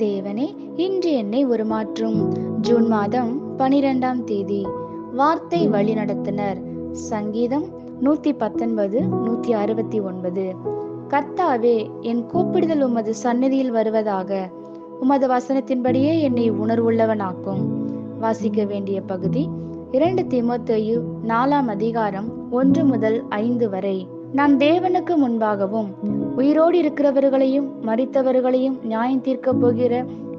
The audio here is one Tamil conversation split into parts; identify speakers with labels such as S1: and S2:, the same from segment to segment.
S1: தேவனே, இன்று என்னை உருமாற்றும். ஜூன் மாதம் 12ஆம் தேதி. வார்த்தை வழிநடத்தினர். சங்கீதம் 119 169. கர்த்தாவே, என் கூப்பிடுதல் உமது சந்நிதியில் வருவதாக. உமது வசனத்தின்படியே என்னை உணர்வுள்ளவனாக்கும். வாசிக்க வேண்டிய பகுதி 2 தீமோத்தேயு 4ஆம் அதிகாரம் 1 முதல் 5 வரை. நாம் தேவனுக்கு முன்பாகவும் உயிரோடு இருக்கிறவர்களையும் மரித்தவர்களையும் நியாயம் தீர்க்க போகிற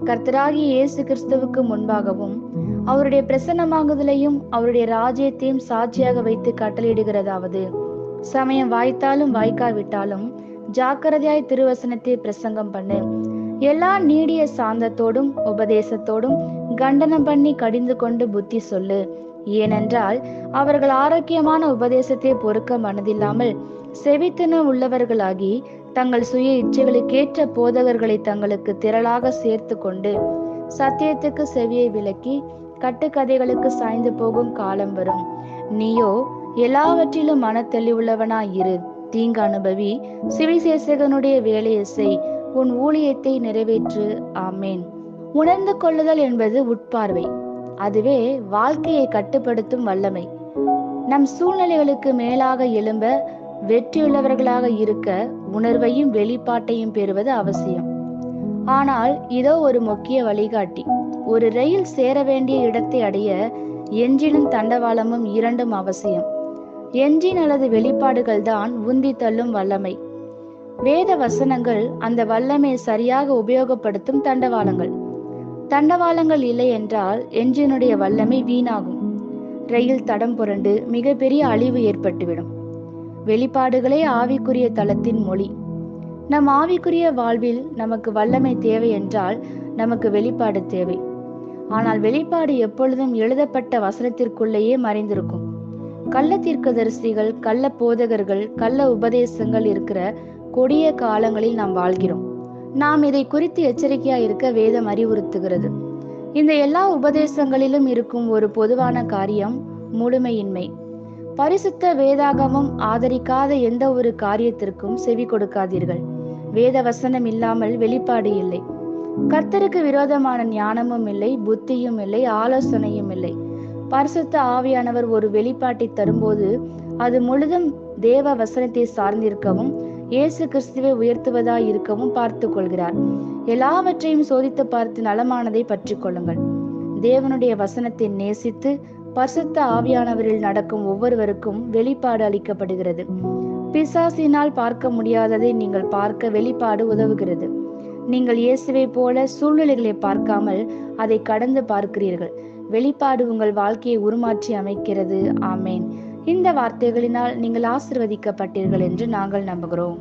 S1: கர்த்தராகிய இயேசு கிறிஸ்துவுக்கு முன்பாகவும் அவருடைய பிரசன்னமாகுதலையும் அவருடைய ராஜ்யத்தையும் சாட்சியாக வைத்து கட்டளையிடுகிறதாவது, சமயம் வாய்த்தாலும் வாய்க்காவிட்டாலும் ஜாக்கிரதையாய் திருவசனத்தை பிரசங்கம் பண்ணு. எல்லா நீடிய சாந்தத்தோடும் உபதேசத்தோடும் கண்டனம் பண்ணி கடிந்து கொண்டு புத்தி சொல்லு. ஏனென்றால் அவர்கள் ஆரோக்கியமான உபதேசத்தை பொறுக்க மனதில்லாமல் செவித்தனம் உள்ளவர்களாகி தங்கள் சுய இச்சைகளுக்கேற்ற போதகர்களை தங்களுக்கு திரளாக சேர்த்து கொண்டு சத்தியத்துக்கு செவியை விலக்கி கட்டுக்கதைகளுக்கு சாய்ந்து போகும் காலம் வரும். நீயோ எல்லாவற்றிலும் மனத்தெளிவுள்ளவனாய் இரு, தீங்கு அனுபவி, சுவிசேஷகனுடைய வேலையை செய், உன் ஊழியத்தை நிறைவேற்று. ஆமேன். உணர்ந்து கொள்ளுதல் என்பது உட்பார்வை. அதுவே வாழ்க்கையை கட்டுப்படுத்தும் வல்லமை. நம் சூழ்நிலைகளுக்கு மேலாக எழும்ப வெற்றியுள்ளவர்களாக இருக்க உணர்வையும் வெளிப்பாட்டையும் பெறுவது அவசியம். ஆனால் இதோ ஒரு முக்கிய வழிகாட்டி. ஒரு ரயில் சேர வேண்டிய இடத்தை அடைய என்ஜினும் தண்டவாளமும் இரண்டும் அவசியம். என்ஜின் அல்லது வெளிப்பாடுகள் தான் உந்தி தள்ளும் வல்லமை. வேத வசனங்கள் அந்த வல்லமையை சரியாக உபயோகப்படுத்தும் தண்டவாளங்கள். தண்டவாளங்கள் இல்லை என்றால் என்ஜினுடைய வல்லமை வீணாகும். ரயில் தடம் புரண்டு மிகப்பெரிய அழிவு ஏற்பட்டுவிடும். வெளிப்பாடுகளே ஆவிக்குரிய தளத்தின் மொழி. நம் ஆவிக்குரிய வாழ்வில் நமக்கு வல்லமை தேவை என்றால் நமக்கு வெளிப்பாடு தேவை. ஆனால் வெளிப்பாடு எப்பொழுதும் எழுதப்பட்ட வசனத்திற்குள்ளேயே மறைந்திருக்கும். கள்ள தீர்க்கதரிசிகள், கள்ள போதகர்கள், கள்ள உபதேசங்கள் இருக்கிற கொடிய காலங்களில் நாம் வாழ்கிறோம். நாம் இதை குறித்து எச்சரிக்கையா இருக்க வேதம் அறிவுறுத்துகிறது. இந்த எல்லா உபதேசங்களிலும் இருக்கும் ஒரு பொதுவான காரியம் முழுமையின்மை. பரிசுத்த வேதாகமம் ஆதரிக்காத எந்த ஒரு காரியத்திற்கும் செவி கொடுக்காதீர்கள். வேத வசனம் இல்லாமல் வெளிப்பாடு இல்லை. கர்த்தருக்கு விரோதமான ஞானமும் இல்லை, புத்தியும் இல்லை, ஆலோசனையும் இல்லை. பரிசுத்த ஆவியானவர் ஒரு வெளிப்பாட்டை தரும்போது அது முழுதும் தேவ வசனத்தை சார்ந்திருக்கவும் இயேசு கிறிஸ்துவை உயர்த்துவதாய் இருக்கவும் பார்த்து கொள்கிறார். எல்லாவற்றையும் சோதித்து பார்த்து நலமானதை பற்றி கொள்ளுங்கள். தேவனுடைய வசனத்தை நேசித்து பரிசுத்த ஆவியானவரில் நடக்கும் ஒவ்வொருவருக்கும் வெளிப்பாடு அளிக்கப்படுகிறது. பிசாசினால் பார்க்க முடியாததை நீங்கள் பார்க்க வெளிப்பாடு உதவுகிறது. நீங்கள் இயேசுவை போல சூழ்நிலைகளை பார்க்காமல் அதை கடந்து பார்க்கிறீர்கள். வெளிப்பாடு உங்கள் வாழ்க்கையை உருமாற்றி அமைக்கிறது. ஆமேன். இந்த வார்த்தைகளினால் நீங்கள் ஆசீர்வதிக்கப்பட்டீர்கள் என்று நாங்கள் நம்புகிறோம்.